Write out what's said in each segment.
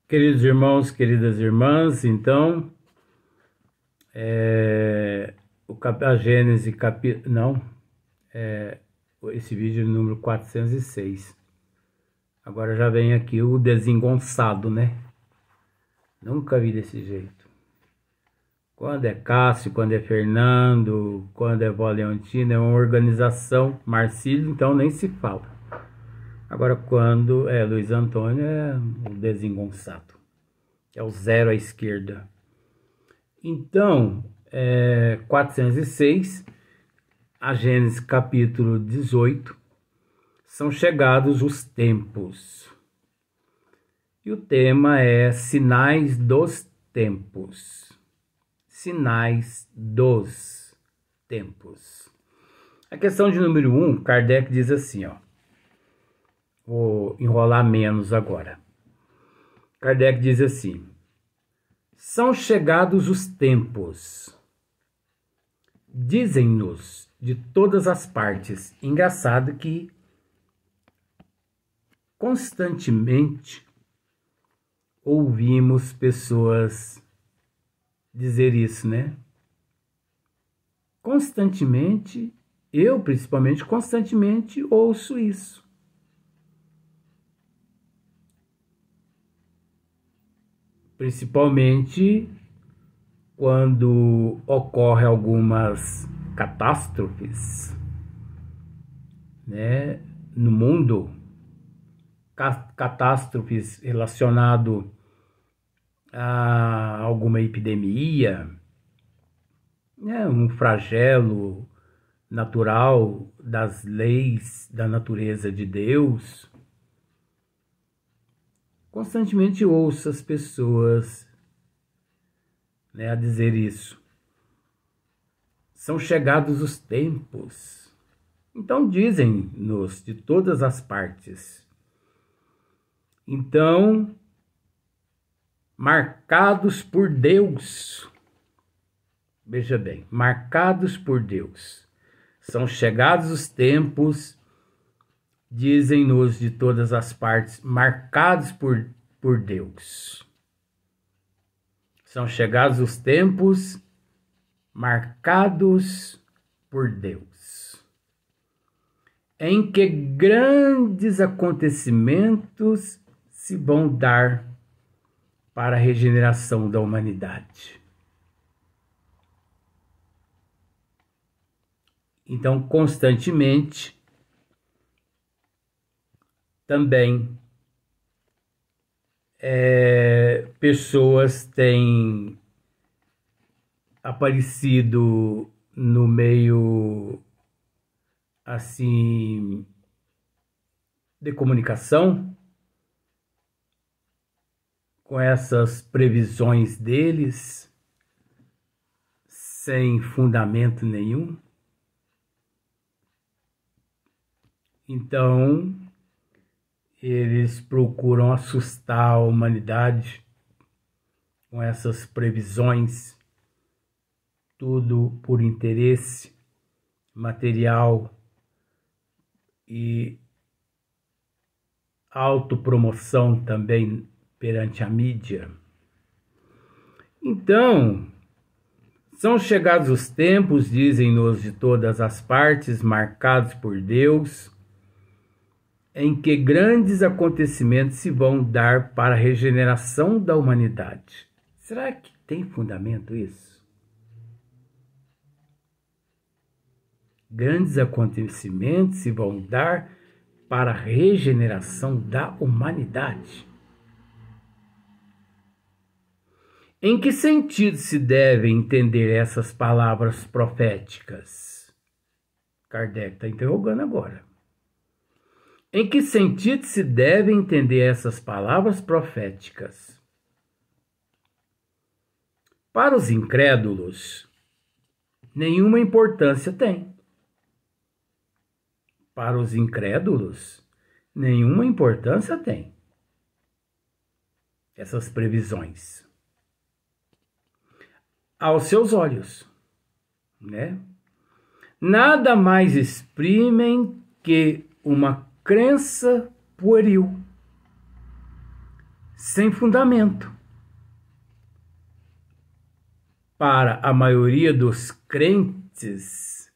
Queridos irmãos, queridas irmãs, então, a Gênesis capítulo, não, esse vídeo é o número 406. Agora já vem aqui o desengonçado, né? Nunca vi desse jeito. Quando é Cássio, quando é Fernando, quando é Vó Leontina, é uma organização. Marcílio, então, nem se fala. Agora, quando é Luiz Antônio, é o desengonçado. É o zero à esquerda. Então, 406, a Gênesis capítulo 18, são chegados os tempos. E o tema é sinais dos tempos. Sinais dos tempos. A questão de número 1, Kardec diz assim, ó. Vou enrolar menos agora. Kardec diz assim: são chegados os tempos. Dizem-nos de todas as partes. Engraçado que constantemente ouvimos pessoas dizer isso, né? Constantemente, eu principalmente, constantemente ouço isso. Principalmente quando ocorre algumas catástrofes, né, no mundo, catástrofes relacionadas a alguma epidemia, né, um flagelo natural das leis da natureza de Deus. Constantemente ouço as pessoas, né, a dizer isso. São chegados os tempos. Então dizem-nos de todas as partes. Então, marcados por Deus. Veja bem, marcados por Deus. São chegados os tempos, dizem-nos de todas as partes, marcados por Deus. São chegados os tempos marcados por Deus, em que grandes acontecimentos se vão dar para a regeneração da humanidade. Então, constantemente, também pessoas têm aparecido no meio assim de comunicação com essas previsões deles sem fundamento nenhum. Então, eles procuram assustar a humanidade com essas previsões, tudo por interesse material e autopromoção também perante a mídia. Então, são chegados os tempos, dizem-nos de todas as partes, marcados por Deus, em que grandes acontecimentos se vão dar para a regeneração da humanidade. Será que tem fundamento isso? Grandes acontecimentos se vão dar para a regeneração da humanidade. Em que sentido se deve entender essas palavras proféticas? Kardec está interrogando agora. Em que sentido se deve entender essas palavras proféticas? Para os incrédulos, nenhuma importância tem. Para os incrédulos, nenhuma importância tem essas previsões. Aos seus olhos, né? Nada mais exprimem que uma crença pueril, sem fundamento. Para a maioria dos crentes,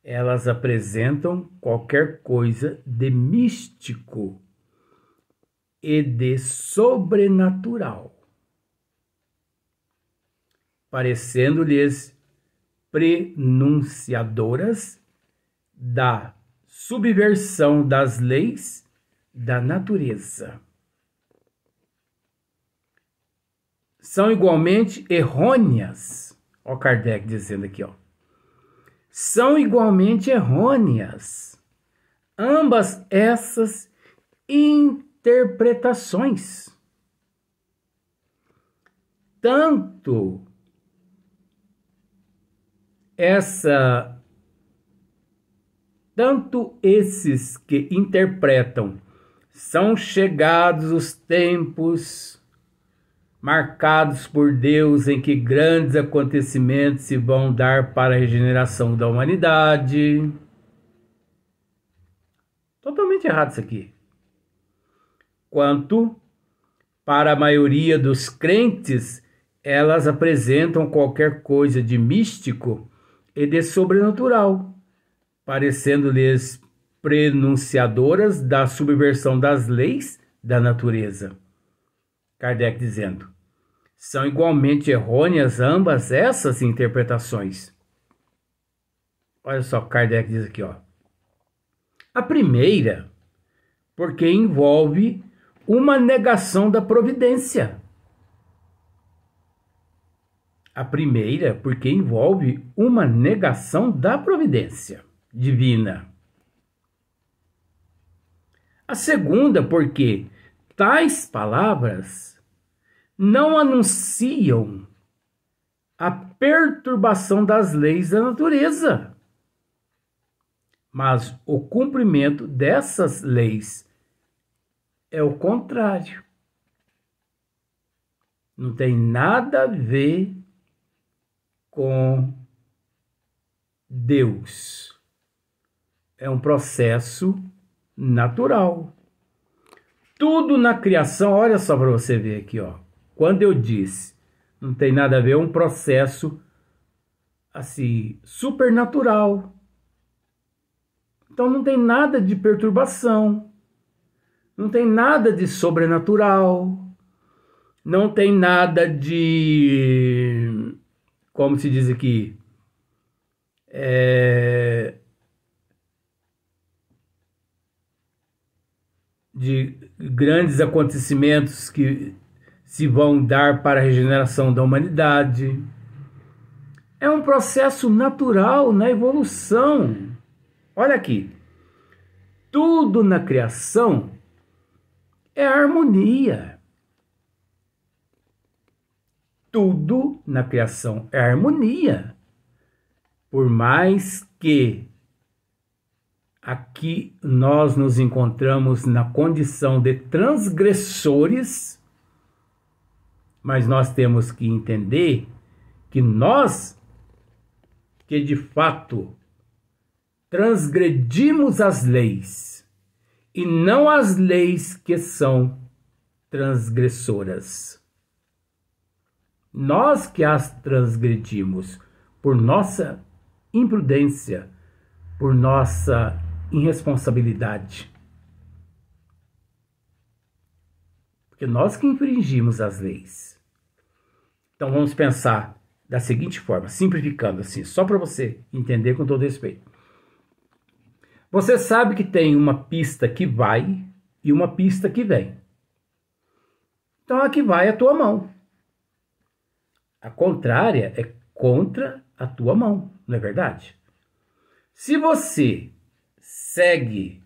elas apresentam qualquer coisa de místico e de sobrenatural, parecendo-lhes prenunciadoras da subversão das leis da natureza. São igualmente errôneas, ó Kardec dizendo aqui, ó. São igualmente errôneas ambas essas interpretações. Tanto esses que interpretam são chegados os tempos marcados por Deus em que grandes acontecimentos se vão dar para a regeneração da humanidade. Totalmente errado isso aqui. Quanto para a maioria dos crentes, elas apresentam qualquer coisa de místico e de sobrenatural, parecendo-lhes prenunciadoras da subversão das leis da natureza. Kardec dizendo: são igualmente errôneas ambas essas interpretações. Olha só, Kardec diz aqui, ó. A primeira, porque envolve uma negação da providência. A primeira, porque envolve uma negação da providência divina. A segunda, porque tais palavras não anunciam a perturbação das leis da natureza, mas o cumprimento dessas leis é o contrário. Não tem nada a ver com Deus. É um processo natural. Tudo na criação, olha só para você ver aqui, ó. Quando eu disse, não tem nada a ver, é um processo assim, supernatural. Então não tem nada de perturbação, não tem nada de sobrenatural, não tem nada de, como se diz aqui, de grandes acontecimentos que se vão dar para a regeneração da humanidade. É um processo natural na evolução. Olha aqui, tudo na criação é harmonia. Tudo na criação é harmonia. Por mais que aqui nós nos encontramos na condição de transgressores, mas nós temos que entender que nós, que de fato transgredimos as leis, e não as leis que são transgressoras. Nós que as transgredimos por nossa imprudência, por nossa irresponsabilidade. Porque nós que infringimos as leis. Então vamos pensar da seguinte forma, simplificando assim, só para você entender com todo respeito. Você sabe que tem uma pista que vai e uma pista que vem. Então a que vai é a tua mão. A contrária é contra a tua mão, não é verdade? Se você segue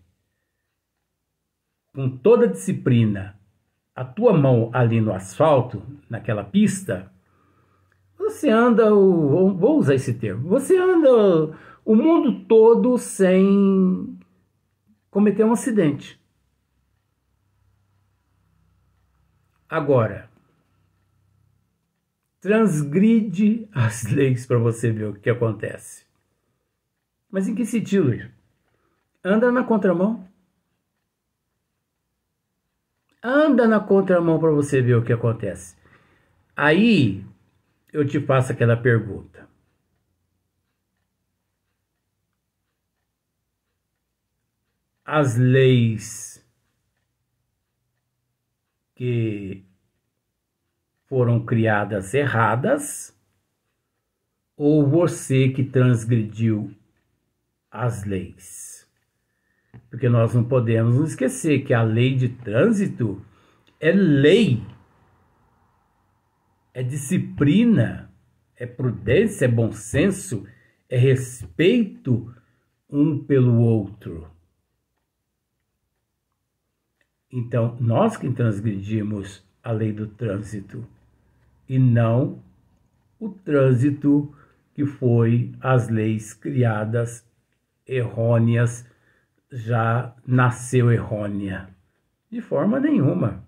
com toda a disciplina a tua mão ali no asfalto, naquela pista, você anda, vou usar esse termo, você anda o mundo todo sem cometer um acidente. Agora, transgride as leis para você ver o que acontece. Mas em que sentido? Anda na contramão. Anda na contramão para você ver o que acontece. Aí eu te faço aquela pergunta. As leis que foram criadas erradas ou você que transgrediu as leis? Porque nós não podemos nos esquecer que a lei de trânsito é lei, é disciplina, é prudência, é bom senso, é respeito um pelo outro. Então, nós que transgredimos a lei do trânsito e não o trânsito que foi as leis criadas errôneas, já nasceu errônea. De forma nenhuma.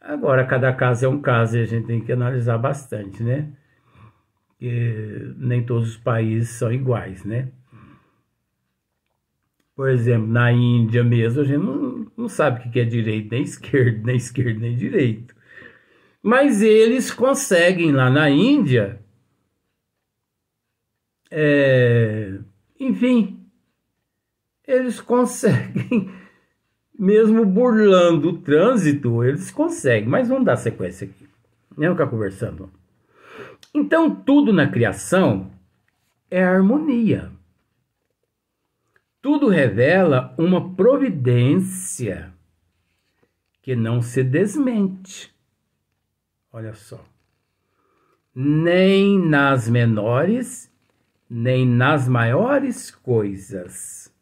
Agora, cada caso é um caso e a gente tem que analisar bastante, né? Porque nem todos os países são iguais, né? Por exemplo, na Índia mesmo, a gente não sabe o que é direito, nem esquerda, nem direito. Mas eles conseguem lá na Índia, enfim, eles conseguem, mesmo burlando o trânsito, eles conseguem. Mas vamos dar sequência aqui, nem ficar conversando. Então, tudo na criação é harmonia. Tudo revela uma providência que não se desmente. Olha só. Nem nas menores, nem nas maiores coisas.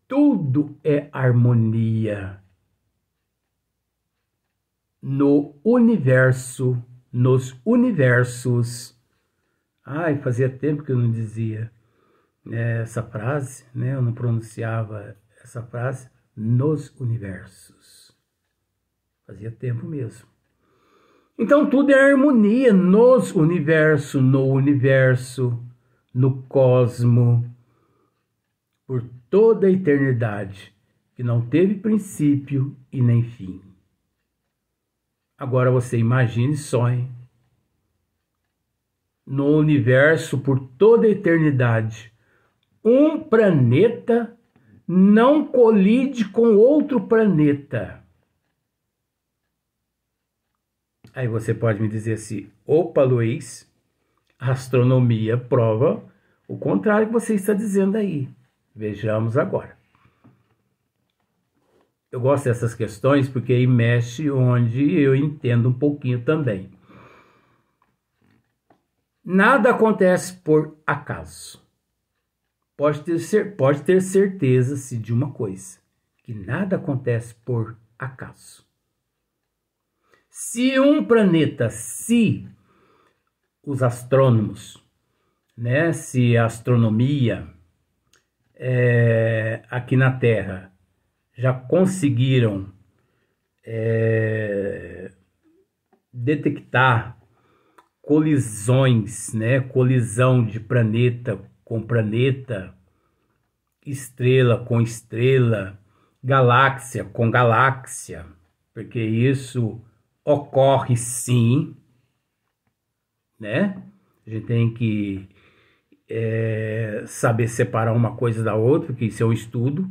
Tudo é harmonia. No universo, nos universos. Ai, fazia tempo que eu não dizia essa frase, né? Eu não pronunciava essa frase, nos universos. Fazia tempo mesmo. Então tudo é harmonia nos universos, no universo, no cosmo, por toda a eternidade, que não teve princípio e nem fim. Agora você imagine e sonhe. No universo, por toda a eternidade, um planeta não colide com outro planeta. Aí você pode me dizer assim, opa, Luiz, a astronomia prova o contrário que você está dizendo aí. Vejamos agora. Eu gosto dessas questões porque aí mexe onde eu entendo um pouquinho também. Nada acontece por acaso. Pode ter certeza de uma coisa, que nada acontece por acaso. Se um planeta, se os astrônomos, né, se a astronomia aqui na Terra já conseguiram detectar colisões, né, colisão de planeta com planeta, estrela com estrela, galáxia com galáxia, porque isso ocorre sim, né? A gente tem que saber separar uma coisa da outra, porque isso é um estudo.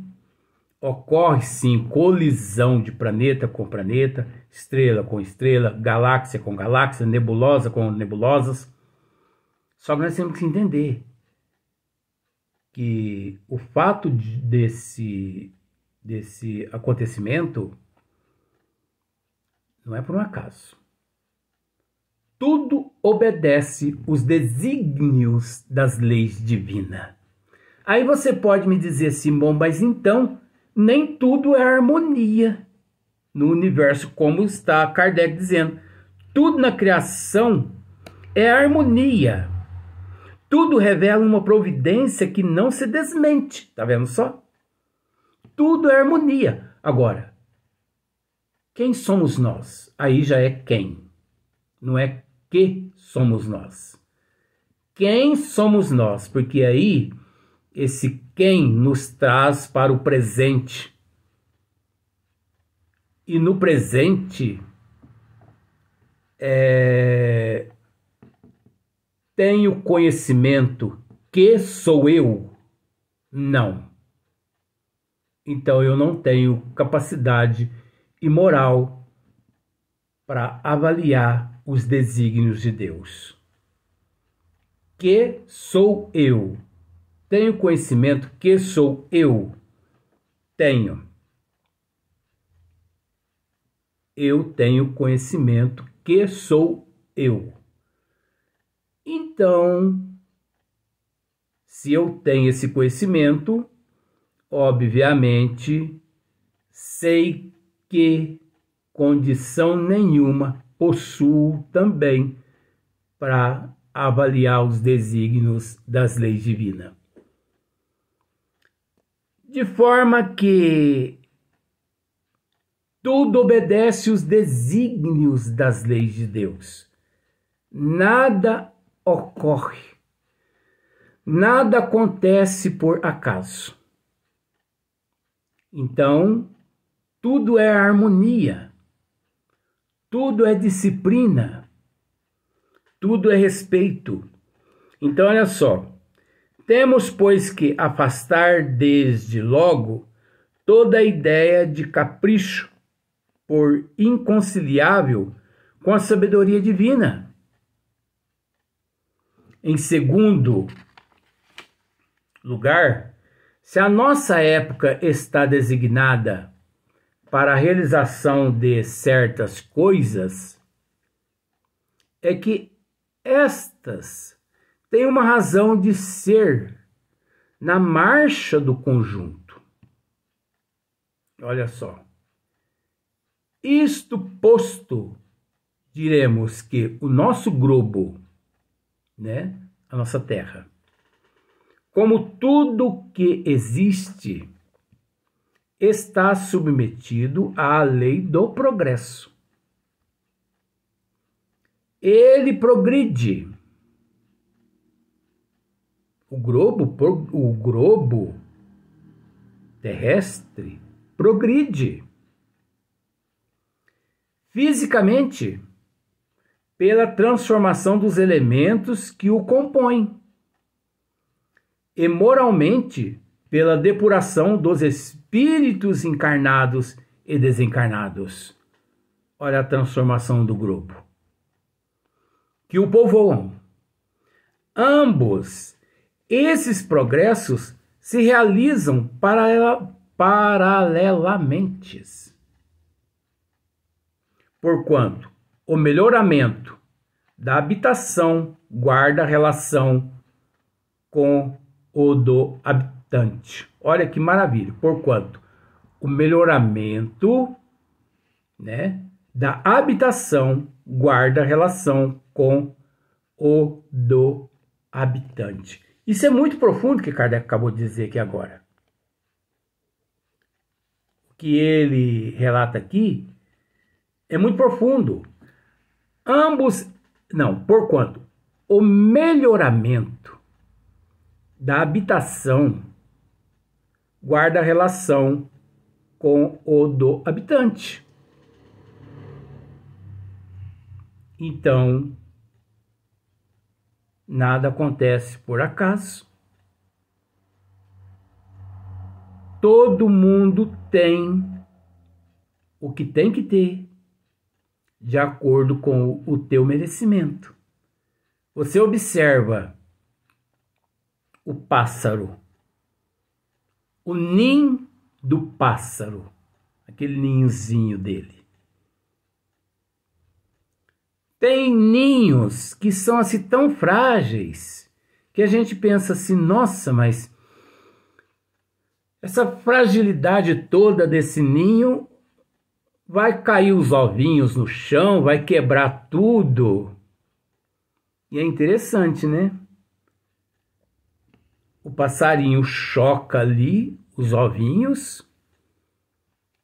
Ocorre sim colisão de planeta com planeta, estrela com estrela, galáxia com galáxia, nebulosa com nebulosas. Só que nós temos que entender que o fato desse acontecimento não é por um acaso. Tudo obedece os desígnios das leis divinas. Aí você pode me dizer assim, bom, mas então nem tudo é harmonia no universo, como está Kardec dizendo. Tudo na criação é harmonia. Tudo revela uma providência que não se desmente. Tá vendo só? Tudo é harmonia. Agora, quem somos nós? Aí já é quem. Não é que somos nós. Quem somos nós? Porque aí, esse quem nos traz para o presente. e no presente tenho conhecimento que sou eu? Não. Então eu não tenho capacidade e moral para avaliar os desígnios de Deus. Que sou eu? Tenho conhecimento que sou eu? Tenho. Eu tenho conhecimento que sou eu. Então, se eu tenho esse conhecimento, obviamente, sei que condição nenhuma possuo também para avaliar os desígnios das leis divinas. De forma que tudo obedece os desígnios das leis de Deus. Nada ocorre, nada acontece por acaso. Então, tudo é harmonia, tudo é disciplina, tudo é respeito. Então, olha só, temos, pois, que afastar desde logo toda a ideia de capricho, por inconciliável com a sabedoria divina. Em segundo lugar, se a nossa época está designada para a realização de certas coisas, é que estas têm uma razão de ser na marcha do conjunto. Olha só. Isto posto, diremos que o nosso globo, né, a nossa Terra, como tudo que existe, está submetido à lei do progresso. Ele progride. O globo terrestre progride. Fisicamente, pela transformação dos elementos que o compõem, e moralmente, pela depuração dos espíritos encarnados e desencarnados. Olha a transformação do grupo que o povoam. Ambos esses progressos se realizam paralelamente. Porquanto o melhoramento da habitação guarda relação com o do habitante. Olha que maravilha. Porquanto o melhoramento, né, da habitação guarda relação com o do habitante. Isso é muito profundo que Kardec acabou de dizer aqui agora. O que ele relata aqui é muito profundo. Porquanto o melhoramento da habitação guarda relação com o do habitante. Então, nada acontece por acaso. Todo mundo tem o que tem que ter, de acordo com o teu merecimento. Você observa o pássaro, o ninho do pássaro, aquele ninhozinho dele. Tem ninhos que são assim tão frágeis que a gente pensa assim, nossa, mas essa fragilidade toda desse ninho vai cair os ovinhos no chão, vai quebrar tudo. E é interessante, né? O passarinho choca ali os ovinhos,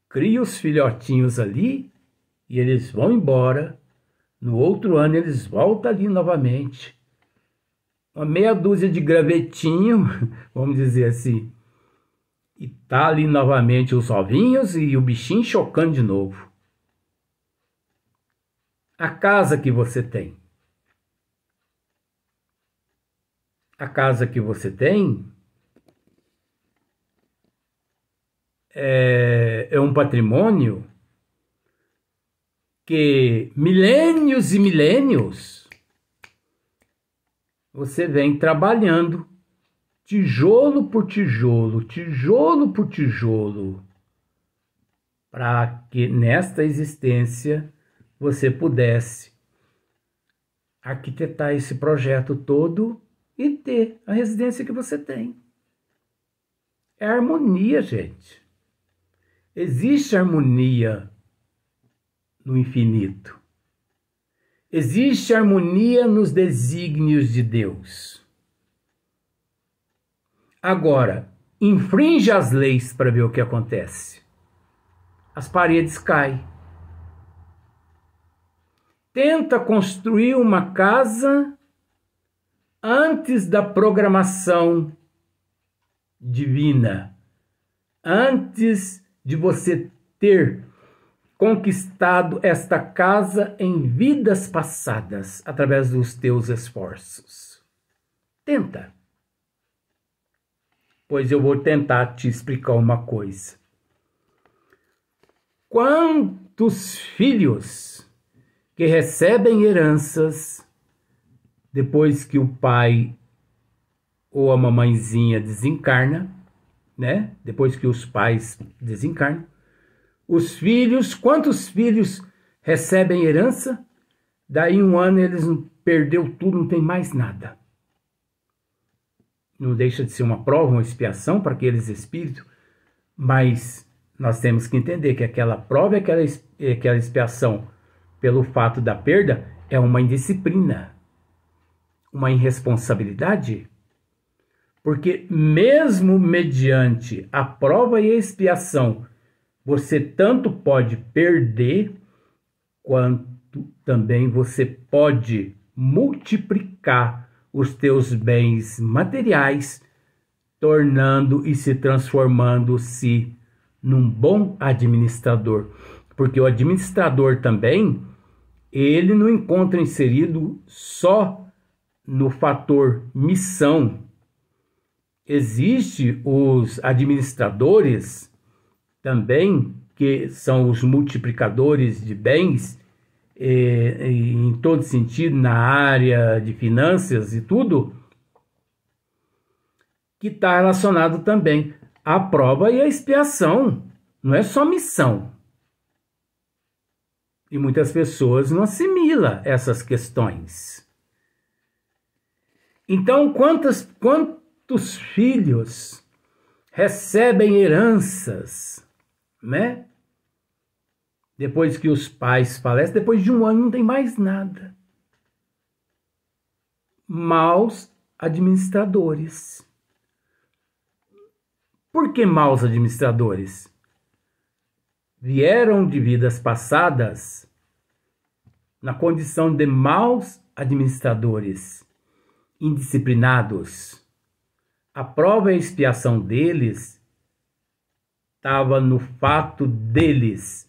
cria os filhotinhos ali e eles vão embora. No outro ano eles voltam ali novamente. Uma meia dúzia de gravetinho, vamos dizer assim. E tá ali novamente os ovinhos e o bichinho chocando de novo. a casa que você tem. A casa que você tem é um patrimônio que milênios e milênios você vem trabalhando tijolo por tijolo, tijolo por tijolo, para que nesta existência você pudesse arquitetar esse projeto todo e ter a residência que você tem. É harmonia, gente. Existe harmonia no infinito. Existe harmonia nos desígnios de Deus. Agora, infringe as leis para ver o que acontece. As paredes caem. Tenta construir uma casa antes da programação divina, antes de você ter conquistado esta casa em vidas passadas, através dos teus esforços. Tenta. Pois eu vou tentar te explicar uma coisa. Quantos filhos que recebem heranças depois que o pai ou a mamãezinha desencarna, né? Depois que os pais desencarnam, os filhos, quantos filhos recebem herança? Daí um ano eles perdeu tudo, não tem mais nada. Não deixa de ser uma prova, uma expiação para aqueles espíritos, mas nós temos que entender que aquela prova e aquela expiação pelo fato da perda é uma indisciplina, uma irresponsabilidade, porque mesmo mediante a prova e a expiação, você tanto pode perder, quanto também você pode multiplicar os teus bens materiais, tornando e se transformando-se num bom administrador. Porque o administrador também, ele não encontra inserido só no fator missão. Existem os administradores também, que são os multiplicadores de bens, em todo sentido, na área de finanças e tudo, que está relacionado também à prova e à expiação. Não é só missão. E muitas pessoas não assimilam essas questões. Então, quantos filhos recebem heranças, né? Depois que os pais falecem, depois de um ano não tem mais nada. Maus administradores. Por que maus administradores? Vieram de vidas passadas na condição de maus administradores, indisciplinados. A prova e a expiação deles estava no fato deles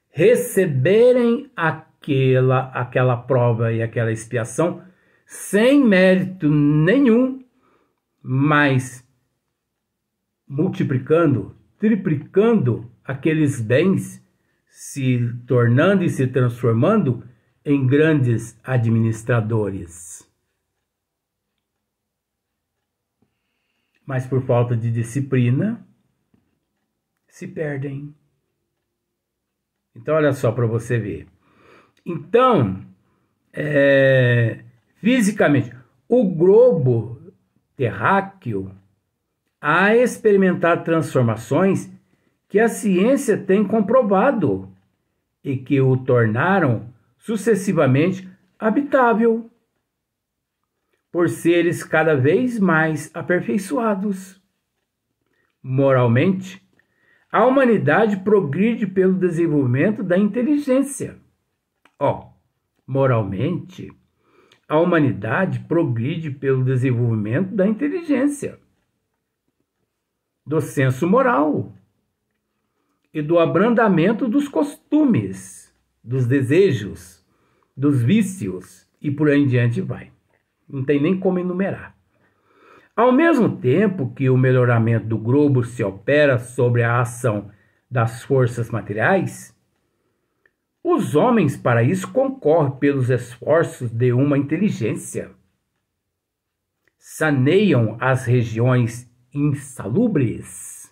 receberem aquela prova e aquela expiação sem mérito nenhum, mas multiplicando, triplicando aqueles bens, se tornando e se transformando em grandes administradores. Mas por falta de disciplina, se perdem. Então, olha só para você ver. Então, fisicamente, o globo terráqueo a experimentar transformações que a ciência tem comprovado e que o tornaram sucessivamente habitável, por seres cada vez mais aperfeiçoados. Moralmente, a humanidade progride pelo desenvolvimento da inteligência. Moralmente, a humanidade progride pelo desenvolvimento da inteligência, do senso moral e do abrandamento dos costumes, dos desejos, dos vícios e por aí em diante vai. Não tem nem como enumerar. Ao mesmo tempo que o melhoramento do globo se opera sobre a ação das forças materiais, os homens para isso concorrem pelos esforços de uma inteligência. Saneiam as regiões insalubres,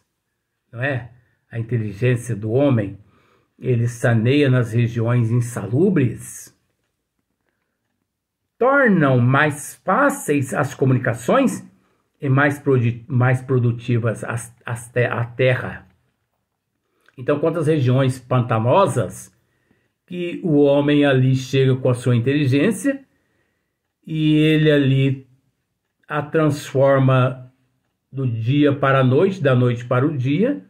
não é? A inteligência do homem, ele saneia nas regiões insalubres, tornam mais fáceis as comunicações e mais produtivas a terra. Então, quantas regiões pantanosas que o homem ali chega com a sua inteligência e ele ali a transforma do dia para a noite, da noite para o dia,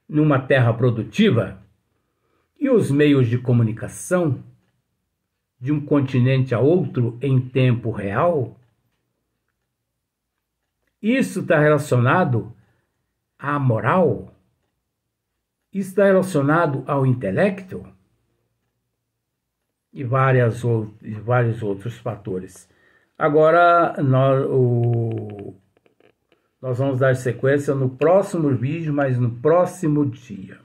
numa terra produtiva. E os meios de comunicação de um continente a outro em tempo real, isso está relacionado à moral? Isso está relacionado ao intelecto? E vários outros fatores. Agora, nós vamos dar sequência no próximo vídeo, mas no próximo dia.